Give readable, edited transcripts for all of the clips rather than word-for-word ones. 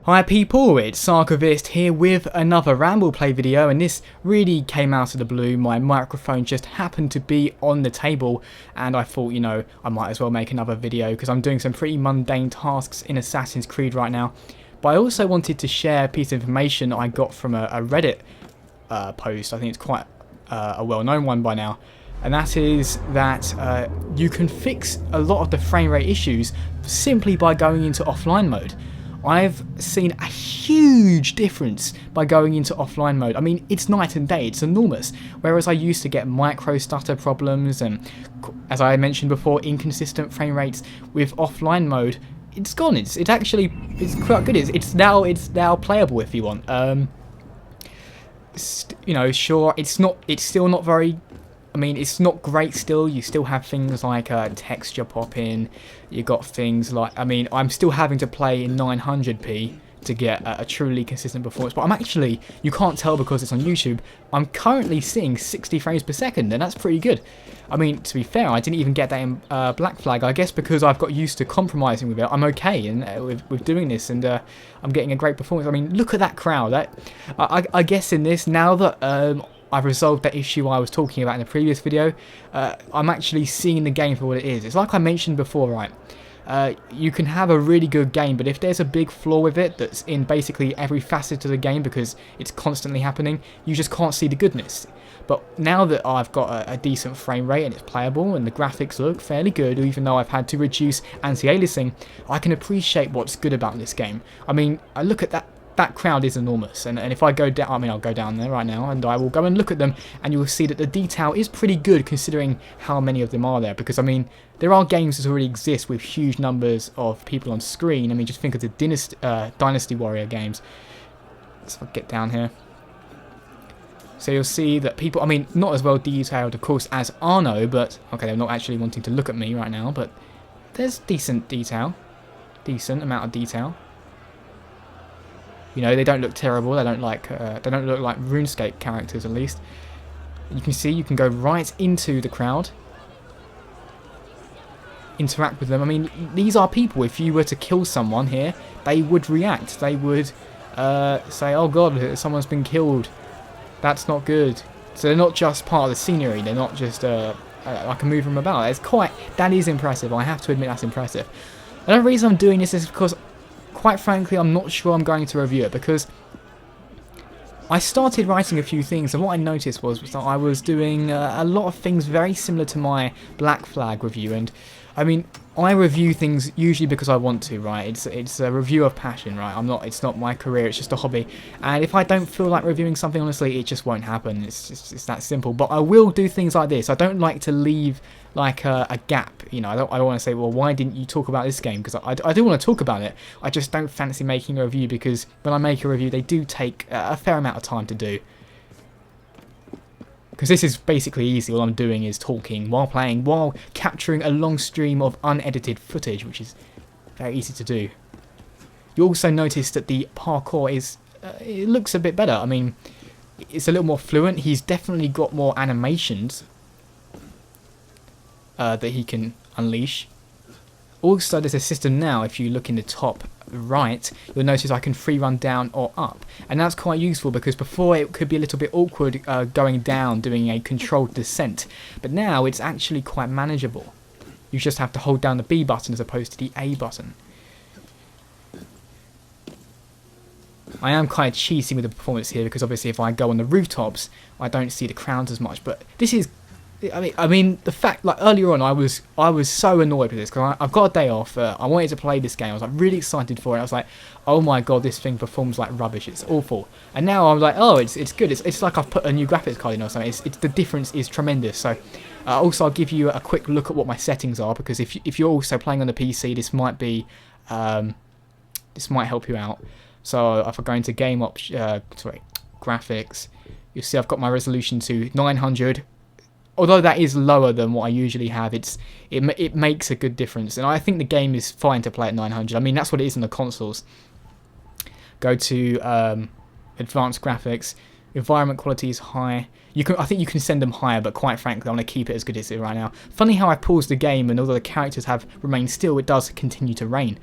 Hi people, it's Sarkovist here with another Ramble play video, and this really came out of the blue. My microphone just happened to be on the table and I thought, I might as well make another video because I'm doing some pretty mundane tasks in Assassin's Creed right now. But I also wanted to share a piece of information I got from a Reddit post. I think it's quite a well-known one by now. And that is that you can fix a lot of the frame rate issues simply by going into offline mode. I've seen a huge difference by going into offline mode. I mean, it's night and day, it's enormous. Whereas I used to get micro stutter problems and, as I mentioned before, inconsistent frame rates. With offline mode, it's gone. It's quite good. It's now playable if you want. Sure, it's still not very. I mean, it's not great still. You still have things like texture popping. You got things like, I'm still having to play in 900p to get a truly consistent performance. But I'm actually, you can't tell because it's on YouTube, I'm currently seeing 60 frames per second, and that's pretty good. I mean, to be fair, I didn't even get that in Black Flag. I guess because I've got used to compromising with it, I'm okay with doing this, and I'm getting a great performance. I mean, look at that crowd. I guess in this, now that I've resolved that issue I was talking about in the previous video, I'm actually seeing the game for what it is. It's like I mentioned before, right? You can have a really good game, but if there's a big flaw with it that's in basically every facet of the game because it's constantly happening, you just can't see the goodness. But now that I've got a decent frame rate and it's playable and the graphics look fairly good, even though I've had to reduce anti-aliasing, I can appreciate what's good about this game. I mean, I look at that crowd is enormous, and if I go down, I'll go down there right now and I will go and look at them, and you will see that the detail is pretty good considering how many of them are there. Because I mean, there are games that already exist with huge numbers of people on screen. I mean, just think of the Dynasty Warrior games. So I'll get down here. So you'll see that people, I mean, not as well detailed of course as Arno, but okay, they're not actually wanting to look at me right now, but there's decent amount of detail. You know, they don't look terrible. They don't look like RuneScape characters, at least. You can see you can go right into the crowd, interact with them. I mean, these are people. If you were to kill someone here, they would react. They would say, "Oh God, someone's been killed. That's not good." So they're not just part of the scenery. They're not just I can move them about. That is impressive. I have to admit that's impressive. And the reason I'm doing this is because, quite frankly, I'm not sure I'm going to review it, because I started writing a few things, and what I noticed was that I was doing a lot of things very similar to my Black Flag review. And I mean, I review things usually because I want to, right? It's a review of passion, right? It's not my career, it's just a hobby. And if I don't feel like reviewing something, honestly, it just won't happen. It's that simple. But I will do things like this. I don't like to leave like a gap, I don't want to say, well, why didn't you talk about this game? Because I do want to talk about it. I just don't fancy making a review, because when I make a review, they do take a fair amount of time to do. Because this is basically easy. All I'm doing is talking while playing, while capturing a long stream of unedited footage, which is very easy to do. You also notice that the parkour it looks a bit better. I mean, it's a little more fluent. He's definitely got more animations that he can unleash. Also, there's a system now, if you look in the top right, you'll notice I can free run down or up. And that's quite useful, because before it could be a little bit awkward going down, doing a controlled descent. But now it's actually quite manageable. You just have to hold down the B button as opposed to the A button. I am quite cheesy with the performance here, because obviously if I go on the rooftops, I don't see the crowds as much. But this is... I mean, the fact, like earlier on, I was so annoyed with this, because I've got a day off. I wanted to play this game. I was like really excited for it. I was like, oh my God, this thing performs like rubbish. It's awful. And now I'm like, oh, it's good. It's like I've put a new graphics card in or something. The difference is tremendous. So also, I'll give you a quick look at what my settings are, because if you're also playing on the PC, this might be this might help you out. So if I go into graphics, you'll see I've got my resolution to 900. Although that is lower than what I usually have, it makes a good difference. And I think the game is fine to play at 900. I mean, that's what it is on the consoles. Go to advanced graphics. Environment quality is high. I think you can send them higher, but quite frankly, I want to keep it as good as it is right now. Funny how I paused the game, and although the characters have remained still, it does continue to rain.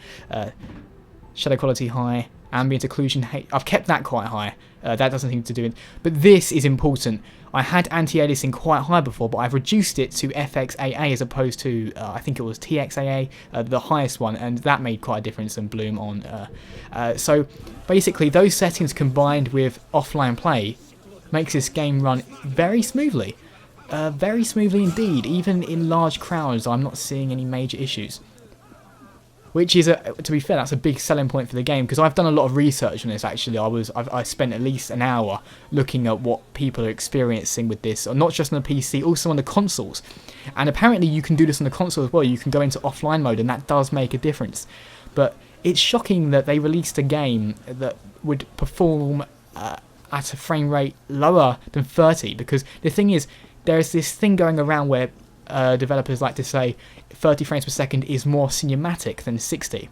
Shadow quality high. ambient occlusion. I've kept that quite high. That doesn't seem to do it. But this is important. I had anti-aliasing quite high before, but I've reduced it to FXAA as opposed to, I think it was TXAA, the highest one, and that made quite a difference in Bloom on. So basically, those settings combined with offline play makes this game run very smoothly. Very smoothly indeed. Even in large crowds, I'm not seeing any major issues. Which is, to be fair, that's a big selling point for the game, because I've done a lot of research on this actually. I spent at least an hour looking at what people are experiencing with this, not just on the PC, also on the consoles. And apparently you can do this on the console as well. You can go into offline mode, and that does make a difference. But it's shocking that they released a game that would perform at a frame rate lower than 30, because the thing is, there's this thing going around where developers like to say 30 frames per second is more cinematic than 60.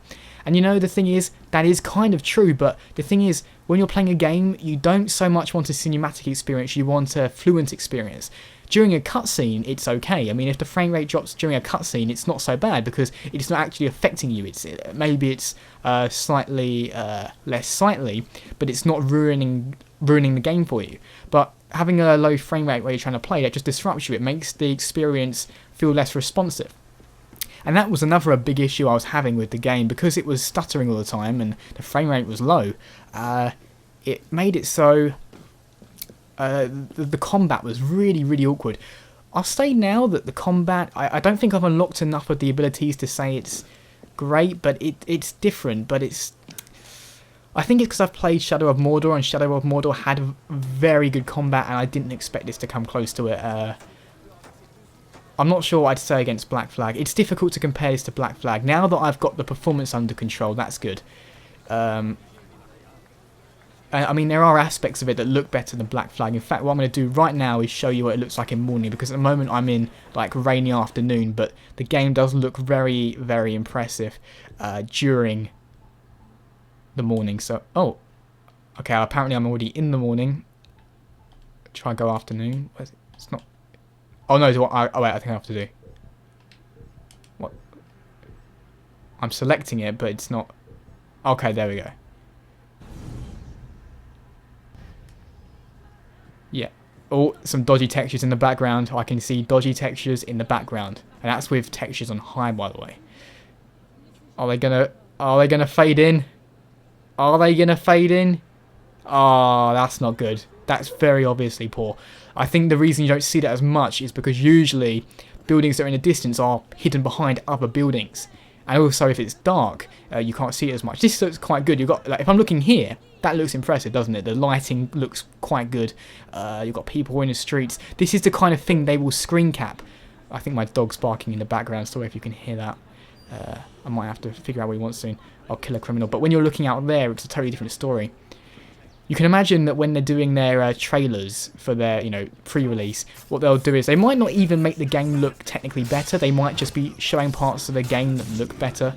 And you know, the thing is, that is kind of true, but the thing is, when you're playing a game, you don't so much want a cinematic experience, you want a fluent experience. During a cutscene, it's okay. I mean, if the frame rate drops during a cutscene, it's not so bad, because it's not actually affecting you. Maybe it's slightly less sightly, but it's not ruining the game for you. But having a low frame rate where you're trying to play, that just disrupts you. It makes the experience feel less responsive. And that was another big issue I was having with the game, because it was stuttering all the time and the frame rate was low. It made it so the combat was really, really awkward. I'll say now that the combat, I don't think I've unlocked enough of the abilities to say it's great, but it's different. But I think it's because I've played Shadow of Mordor, and Shadow of Mordor had very good combat, and I didn't expect this to come close to it. I'm not sure what I'd say against Black Flag. It's difficult to compare this to Black Flag. Now that I've got the performance under control, that's good. I mean, there are aspects of it that look better than Black Flag. In fact, what I'm going to do right now is show you what it looks like in morning, because at the moment I'm in like rainy afternoon, but the game does look very, very impressive during the morning. So, oh, okay, apparently I'm already in the morning. Try and go afternoon. It's not. Oh no, oh wait, I think I have to do. What? I'm selecting it, but it's not. Okay, there we go. Yeah. Oh, some dodgy textures in the background. I can see dodgy textures in the background, and that's with textures on high, by the way. Are they gonna fade in? Are they gonna fade in? Oh, that's not good. That's very obviously poor. I think the reason you don't see that as much is because usually buildings that are in the distance are hidden behind other buildings. And also if it's dark, you can't see it as much. This looks quite good. You've got, like, if I'm looking here, that looks impressive, doesn't it? The lighting looks quite good. You've got people in the streets. This is the kind of thing they will screen cap. I think my dog's barking in the background. Sorry if you can hear that. I might have to figure out what he wants soon. I'll kill a criminal. But when you're looking out there, it's a totally different story. You can imagine that when they're doing their trailers for their, pre-release, what they'll do is they might not even make the game look technically better. They might just be showing parts of the game that look better.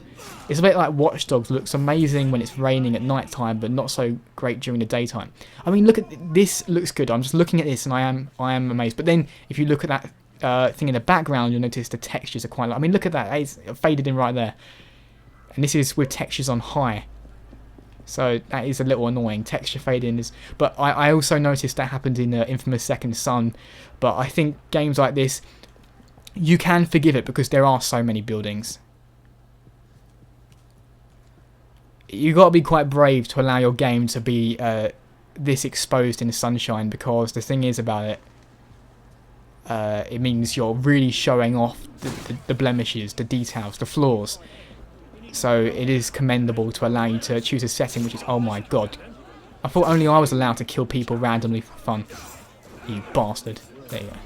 It's a bit like Watch Dogs looks amazing when it's raining at night time, but not so great during the daytime. I mean, look at this. Looks good. I'm just looking at this and I am amazed. But then if you look at that thing in the background, you'll notice the textures are quite light. I mean, look at that. It's faded in right there. And this is with textures on high. So that is a little annoying. Texture fading is, but I also noticed that happened in Infamous Second Son. But I think games like this, you can forgive it because there are so many buildings. You got to be quite brave to allow your game to be this exposed in the sunshine, because the thing is about it, it means you're really showing off the blemishes, the details, the flaws. So it is commendable to allow you to choose a setting which is, oh my god. I thought only I was allowed to kill people randomly for fun. You bastard. There you go.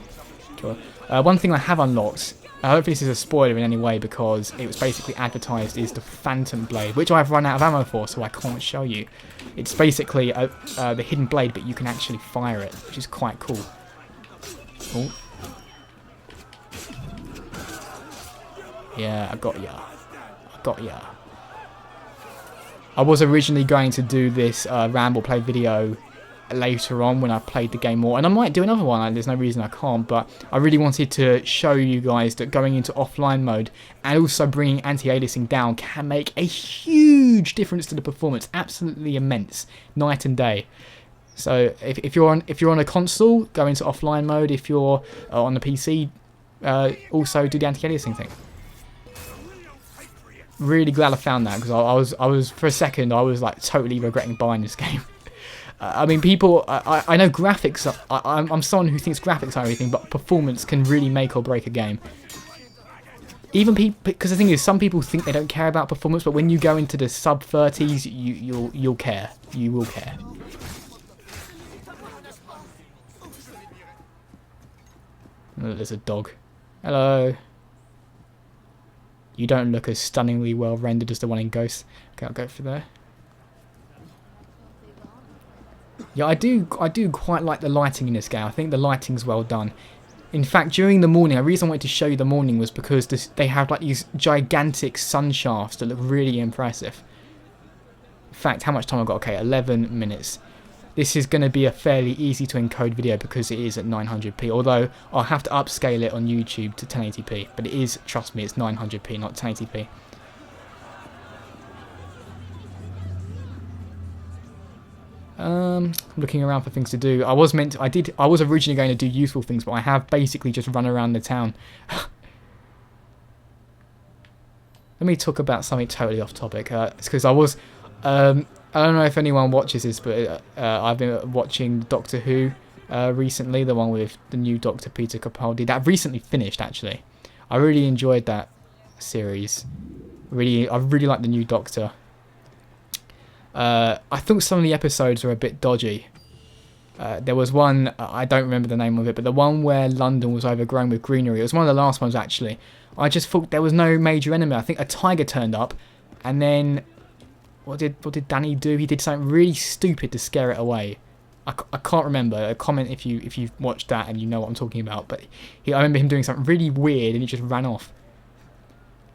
Cool. One thing I have unlocked, I don't think this is a spoiler in any way because it was basically advertised, is the Phantom Blade, which I've run out of ammo for, so I can't show you. It's basically the hidden blade, but you can actually fire it, which is quite cool. Oh. Yeah, I got ya. Got ya. I was originally going to do this Ramble play video later on when I played the game more, and I might do another one. There's no reason I can't, but I really wanted to show you guys that going into offline mode and also bringing anti-aliasing down can make a huge difference to the performance. Absolutely immense, night and day. So if you're on a console, go into offline mode. If you're on the PC, also do the anti-aliasing thing. Really glad I found that, because I was for a second I was like totally regretting buying this game. I mean, people, I know graphics. I'm someone who thinks graphics are everything, but performance can really make or break a game. Even people, because the thing is, some people think they don't care about performance, but when you go into the sub 30s, you'll care. You will care. Oh, there's a dog. Hello. You don't look as stunningly well rendered as the one in Ghost. Okay, I'll go for there. Yeah, I do quite like the lighting in this game. I think the lighting's well done. In fact, during the morning, the reason I wanted to show you the morning was because they have like these gigantic sun shafts that look really impressive. In fact, how much time I've got? Okay, 11 minutes. This is going to be a fairly easy to encode video because it is at 900p, although I'll have to upscale it on YouTube to 1080p, but it is, trust me, it's 900p, not 1080p. Looking around for things to do. I was originally going to do useful things, but I have basically just run around the town. Let me talk about something totally off topic. It's because I don't know if anyone watches this, but I've been watching Doctor Who recently, the one with the new Doctor Peter Capaldi. That recently finished, actually. I really enjoyed that series. I really like the new Doctor. I thought some of the episodes were a bit dodgy. There was one, I don't remember the name of it, but the one where London was overgrown with greenery. It was one of the last ones, actually. I just thought there was no major enemy. I think a tiger turned up, and then what did Danny do? He did something really stupid to scare it away. I can't remember. A comment if you've watched that and you know what I'm talking about. But I remember him doing something really weird and he just ran off.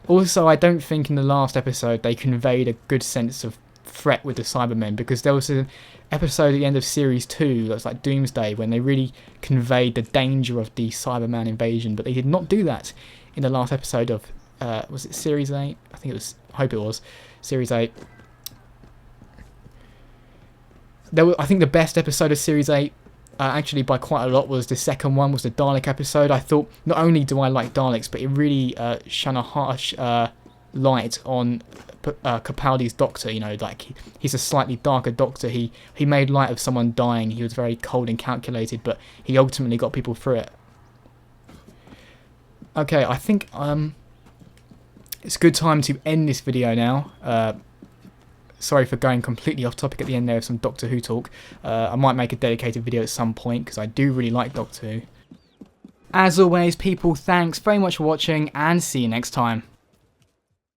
Also, I don't think in the last episode they conveyed a good sense of threat with the Cybermen, because there was an episode at the end of series 2 that was like Doomsday when they really conveyed the danger of the Cyberman invasion, but they did not do that in the last episode of was it series 8? I think it was. I hope it was series 8. I think the best episode of Series 8, actually by quite a lot, was the second one, was the Dalek episode. I thought, not only do I like Daleks, but it really shone a harsh light on Capaldi's Doctor. You know, like he's a slightly darker Doctor. He made light of someone dying. He was very cold and calculated, but he ultimately got people through it. Okay, I think it's a good time to end this video now. Sorry for going completely off topic at the end there of some Doctor Who talk. I might make a dedicated video at some point because I do really like Doctor Who. As always, people, thanks very much for watching and see you next time.